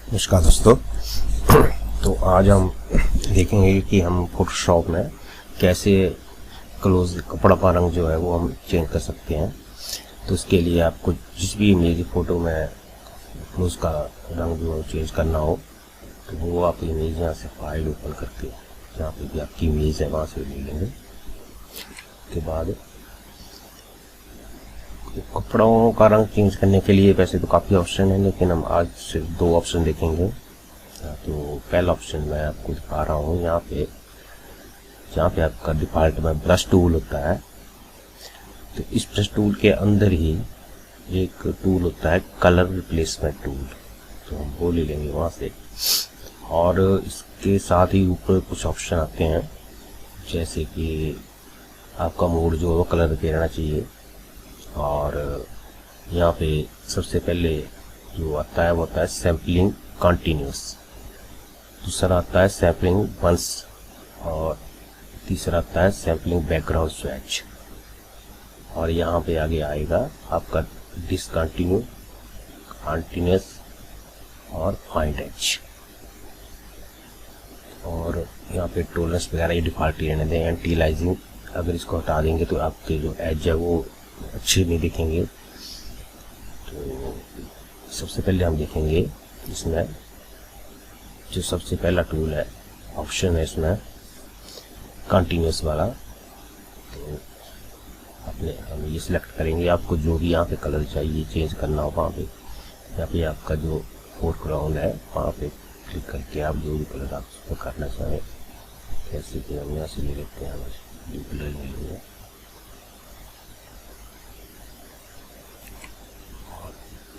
नमस्कार दोस्तों। तो आज हम देखेंगे कि हम फोटोशॉप में कैसे क्लोज कपड़ा का रंग जो है वो हम चेंज कर सकते हैं। तो इसके लिए आपको जिस भी इमेज फ़ोटो में क्लोज का रंग जो चेंज करना हो तो वो आप इमेज यहाँ से फाइल ओपन करके जहाँ पे भी आपकी इमेज है वहाँ से ले लेंगे। उसके बाद कपड़ों का रंग चेंज करने के लिए वैसे तो काफ़ी ऑप्शन है, लेकिन हम आज सिर्फ 2 ऑप्शन देखेंगे। तो पहला ऑप्शन मैं आपको दिखा रहा हूँ यहाँ पे, जहाँ पे आपका डिफ़ॉल्ट में ब्रश टूल होता है। तो इस ब्रश टूल के अंदर ही एक टूल होता है कलर रिप्लेसमेंट टूल, तो हम वो ले लेंगे वहाँ से। और इसके साथ ही ऊपर कुछ ऑप्शन आते हैं, जैसे कि आपका मोड जो है वो कलर के रहना चाहिए। और यहाँ पे सबसे पहले जो आता है वो आता है सैम्पलिंग कंटिन्यूस, दूसरा आता है सैम्पलिंग वंस, और तीसरा आता है सैम्पलिंग बैकग्राउंड स्विच। और यहाँ पे आगे आएगा आपका डिसकंटिन्यू, कंटिन्यूस और फाइंड एज। और यहाँ पे टोलरेंस वगैरह ये डिफ़ॉल्ट ही रहने दें। एंटी अलाइजिंग अगर इसको हटा देंगे तो आपके जो एज है वो अच्छे नहीं दिखेंगे। तो सबसे पहले हम देखेंगे इसमें जो सबसे पहला टूल है, ऑप्शन है इसमें कंटिन्यूस वाला। तो हम ये सिलेक्ट करेंगे, आपको जो भी यहाँ पे कलर चाहिए चेंज करना हो वहाँ पे, यहाँ पे आपका जो फोरग्राउंड है वहाँ पे क्लिक करके आप जो भी कलर आप उसको करना चाहें। जैसे कि हम यहाँ से ले लेते हैं, ब्लू कलर ले लेंगे।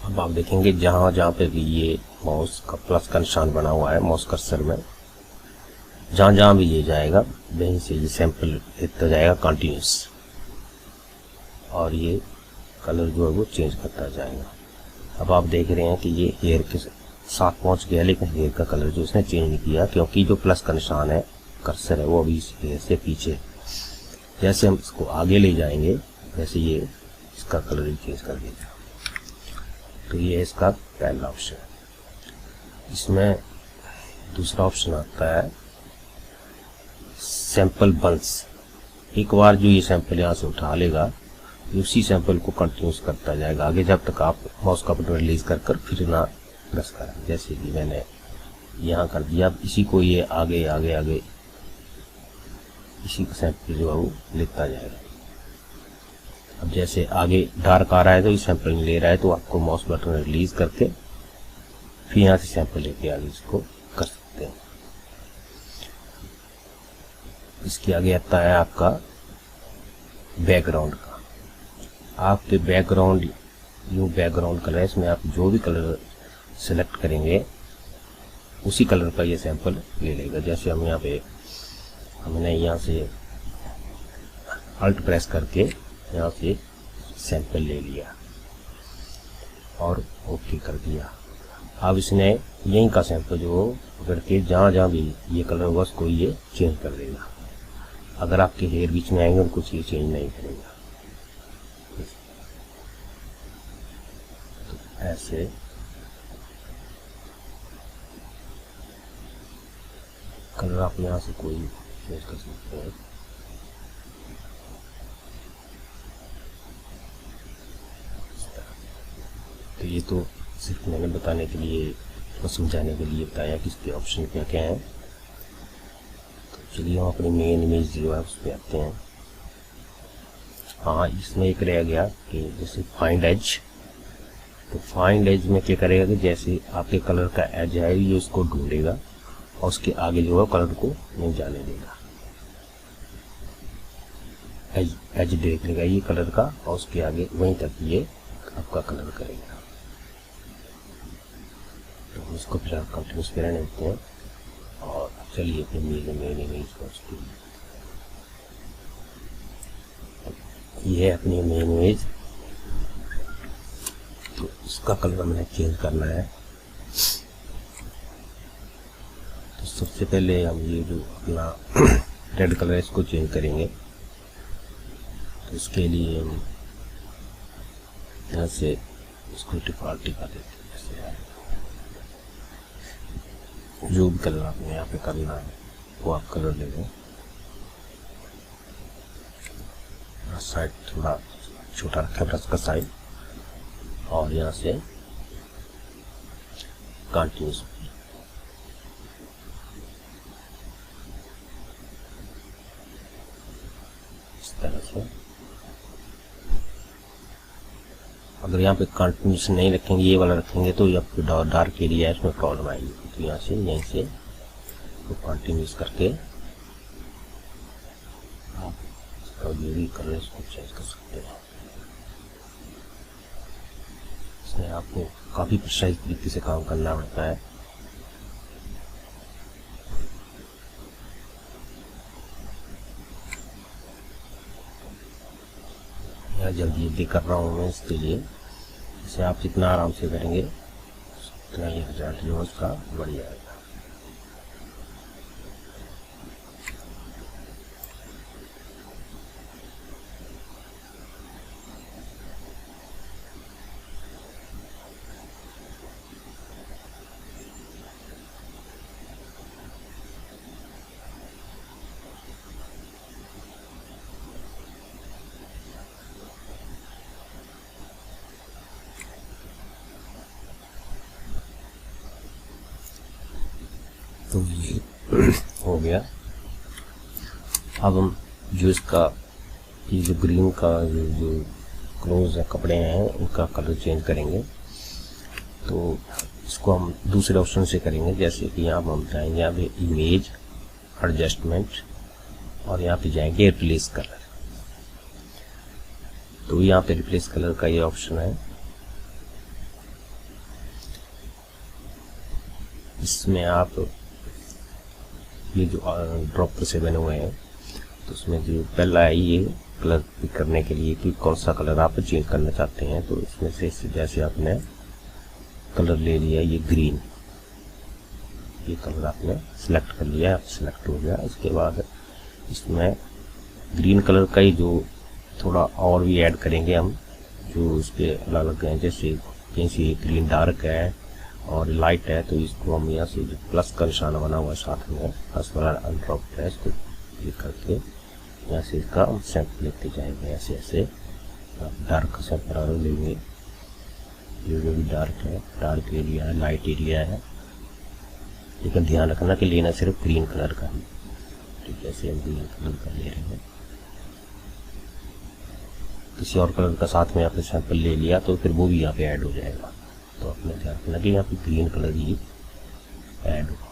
अब आप देखेंगे जहाँ जहाँ पे भी ये माउस का प्लस का निशान बना हुआ है माउस कर्सर में, जहाँ जहाँ भी ये जाएगा वहीं से ये सैंपल लेता जाएगा कंटिन्यूस, और ये कलर जो है वो चेंज करता जाएगा। अब आप देख रहे हैं कि ये हेयर के साथ पहुँच गया, लेकिन हेयर का कलर जो इसने चेंज नहीं किया, क्योंकि जो प्लस का निशान है कर्सर है वो अभी इस हेयर से पीछे। जैसे हम इसको आगे ले जाएंगे वैसे ये इसका कलर भी चेंज कर देगा। तो ये है इसका पहला ऑप्शन। इसमें दूसरा ऑप्शन आता है सैंपल बंस। एक बार जो ये सैंपल यहाँ से उठा लेगा उसी सैंपल को कंटिन्यूस करता जाएगा आगे, जब तक आप माउस का बटन रिलीज कर फिर ना प्रेस करें। जैसे कि मैंने यहाँ कर दिया, अब इसी को ये आगे आगे आगे इसी का सैंपल जो है वो लेता जाएगा। अब जैसे आगे डार्क आ रहा है तो ये सैंपल ले रहा है, तो आपको माउस बटन रिलीज करके फिर यहाँ से सैंपल लेके आगे इसको कर सकते हैं। इसके आगे आता है आपका बैकग्राउंड का। आपके बैकग्राउंड जो बैकग्राउंड कलर है, इसमें आप जो भी कलर सेलेक्ट करेंगे उसी कलर का ये सैंपल ले लेगा। जैसे हम यहाँ पे हमने यहाँ से अल्ट प्रेस करके यहाँ से सैंपल ले लिया और ओके कर दिया। अब इसने यहीं का सैंपल जो पकड़ के जहाँ जहाँ भी ये कलर होगा उसको ये चेंज कर देगा। अगर आपके हेयर बीच में आएंगे उनको ये चेंज नहीं करेगा। तो ऐसे कलर आप यहाँ से कोई चेंज कर सकते हैं। तो ये तो सिर्फ मैंने बताने के लिए और समझाने के लिए बताया कि इसके ऑप्शन क्या क्या हैं। तो चलिए हम अपनी मेन इमेज जो है उस पर आते हैं। हाँ, इसमें एक रह गया कि जैसे फाइंड एज, तो फाइंड एज में क्या करेगा कि जैसे आपके कलर का एज है ये उसको ढूंढेगा और उसके आगे जो है कलर को नहीं जाने देगा। एज देख लेगा ये कलर का और उसके आगे वहीं तक ये आपका कलर करेगा। तो इसको फिर कंटिन्यूस पे रहने देते हैं और चलिए फिर मेन इमेज पहुँचते हैं। ये है अपनी मेन इमेज। तो इसका कलर हमने चेंज करना है। तो सबसे पहले हम ये जो अपना रेड कलर है इसको चेंज करेंगे। तो इसके लिए हम यहाँ से इसको डिफ़ॉल्ट टिका देते हैं। जैसे जो भी कलर आपने यहाँ पे करना है वो आप कलर ले लें। साइड थोड़ा छोटा रखा है ब्रश का साइज, और यहाँ से कंटिन्यूस इस तरह से। अगर यहाँ पे कंटिन्यूस नहीं रखेंगे, ये वाला रखेंगे, तो ये आपको डार्क एरिया है, इसमें प्रॉब्लम आएगी। तो यहाँ से यहीं से तो कंटिन्यूस करके आप इसका जो भी कलर है इसको चेंज कर सकते हैं। इसमें आपको काफ़ी प्रिसाइज तरीके से काम करना पड़ता है। यहाँ जल्दी जल्दी कर रहा हूँ मैं इसके लिए, इसे आप जितना आराम से करेंगे उतना ही रिजल्ट जो उसका बढ़ जाएगा। तो ये हो गया। अब हम जो इसका ये जो ग्रीन का जो क्लोज है कपड़े हैं उनका कलर चेंज करेंगे। तो इसको हम दूसरे ऑप्शन से करेंगे, जैसे कि यहाँ हम जाएंगे यहाँ पे इमेज एडजस्टमेंट और यहाँ पे जाएंगे रिप्लेस कलर। तो यहाँ पे रिप्लेस कलर का ये ऑप्शन है। इसमें आप ये जो ड्रॉप से बने हुए हैं, तो उसमें जो पहला है ये कलर पिक करने के लिए कि कौन सा कलर आप चेंज करना चाहते हैं। तो इसमें से जैसे आपने कलर ले लिया ये ग्रीन, ये कलर आपने सेलेक्ट कर लिया, आप सेलेक्ट हो गया। इसके बाद इसमें ग्रीन कलर का ही जो थोड़ा और भी ऐड करेंगे हम, जो उसके अलग अलग हैं, जैसे कहीं से ग्रीन डार्क है और लाइट है, तो इसको हम यहाँ से जो प्लस का निशाना बना हुआ है साथ में प्लस वाला अनड्रॉप है, इसको क्लिक करके यहाँ से इसका हम सैंपल लेते जाएंगे। ऐसे ऐसे डार्क का सैंपल लेंगे, जो भी डार्क है, डार्क एरिया है, लाइट एरिया है, लेकिन ध्यान रखना कि लेना सिर्फ ग्रीन कलर का ही। ठीक है, जैसे हम ग्रीन कलर का ले रहे हैं, किसी और कलर का साथ में आपने सैंपल ले लिया तो फिर वो भी यहाँ पे ऐड हो जाएगा। तो अपने ध्यान रखना कि यहाँ पे ग्रीन कलर ही ऐड होगा।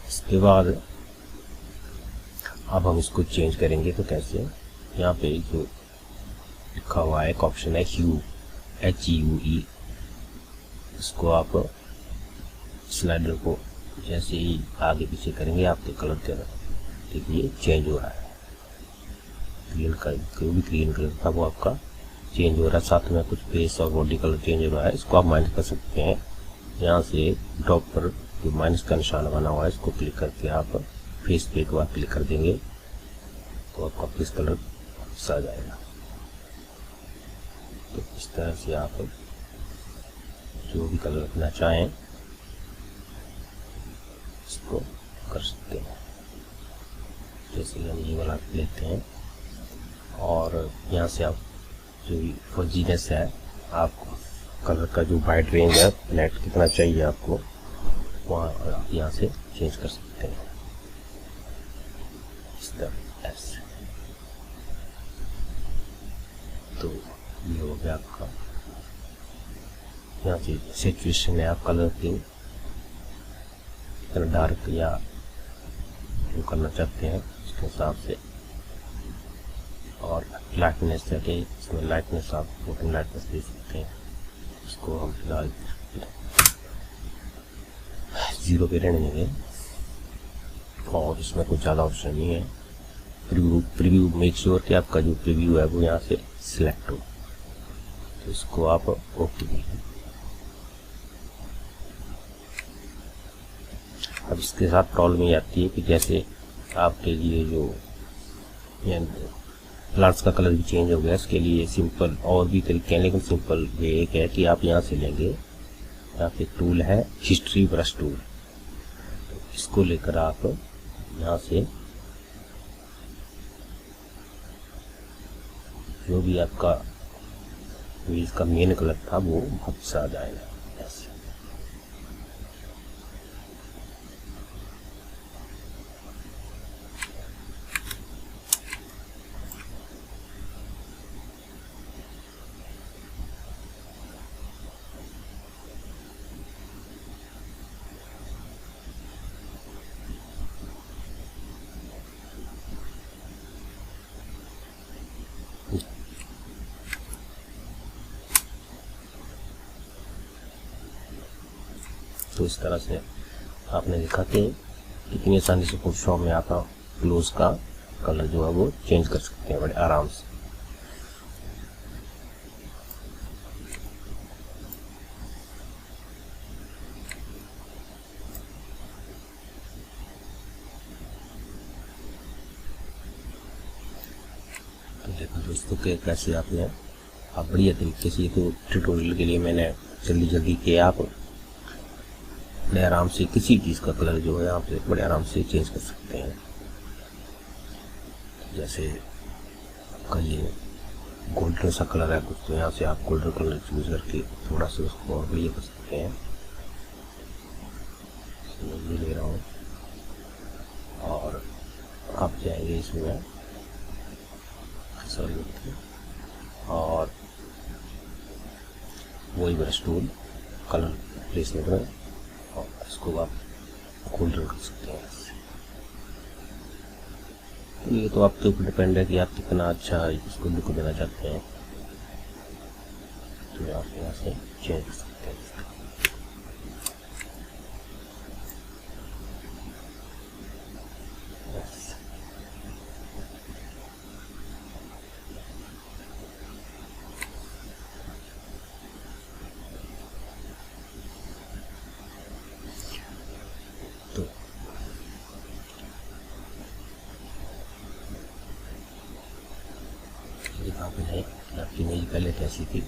इसके बाद अब हम इसको चेंज करेंगे। तो कैसे, यहाँ पे जो लिखा हुआ है एक ऑप्शन है ह्यू, HUE, इसको आप स्लाइडर को जैसे ही आगे पीछे करेंगे आपके कलर के देखिए चेंज हो रहा है। ग्रीन का जो भी ग्रीन कलर था वो आपका चेंज हो रहा है, साथ में कुछ फेस और बॉडी कलर चेंज हो रहा है। इसको आप माइनस कर सकते हैं। यहाँ से ड्रॉप पर जो माइनस का निशान बना हुआ है इसको क्लिक करके आप फेस पे एक बार क्लिक कर देंगे तो आपका फेस कलर आ जाएगा। तो इस तरह से आप जो भी कलर रखना चाहें इसको कर सकते हैं। जैसे हम ये वाला लेते हैं और यहाँ से आप जो फजीनेस है, आपको कलर का जो वाइड रेंज है, नेट कितना चाहिए आपको, वहाँ आप यहाँ से चेंज कर सकते हैं इस तरह से। तो ये हो गया आपका। यहाँ से सिचुएशन है, आप कलर की कितना डार्क या जो करना चाहते हैं उसके हिसाब से, और लाइटनेस है कि इसमें लाइटनेस आप ओपन लाइटनेस दे सकते हैं। इसको हम फिलहाल 0 पे रहने देंगे और इसमें कुछ ज़्यादा ऑप्शन नहीं है। प्रीव्यू मेक श्योर कि आपका जो प्रीव्यू है वो यहाँ से सिलेक्ट हो, तो इसको आप ओके दीजिए। अब इसके साथ प्रॉब्लम ये आती है कि जैसे आपके लिए जो प्लांट्स का कलर भी चेंज हो गया, इसके लिए सिंपल और भी तरीके हैं, लेकिन सिंपल ये एक है कि आप यहाँ से लेंगे, यहाँ पे टूल है हिस्ट्री ब्रश टूल, तो इसको लेकर आप यहाँ से जो भी आपका इसका मेन कलर था वो वापस आ जाएगा ऐसे। तो इस तरह से आपने देखा कि कितनी आसानी से फोटोशॉप में आप क्लोज का कलर जो है वो चेंज कर सकते हैं बड़े आराम से। तो देखो दोस्तों के कैसे आपने आप बढ़िया तरीके से, ये तो ट्यूटोरियल के लिए मैंने जल्दी जल्दी किया, आप बड़े आराम से किसी चीज़ का कलर जो है आप बड़े आराम से चेंज कर सकते हैं। जैसे आपका ये गोल्डन सा कलर है कुछ, तो यहाँ से आप गोल्डन कलर चूज करके थोड़ा सा उसको और बढ़िया कर सकते हैं। ये ले रहा हूँ और आप जाएंगे इसमें सॉरी, और वही ब्रश टूल कलर प्लेस में करें और इसको आप गोल्डन कर सकते हैं। तो ये तो आपके ऊपर डिपेंड है कि आप कितना अच्छा इसको लुक देना चाहते हैं, तो आप यहाँ से चेंज कर सकते हैं। तो आपकी इमेज पहले कैसी थी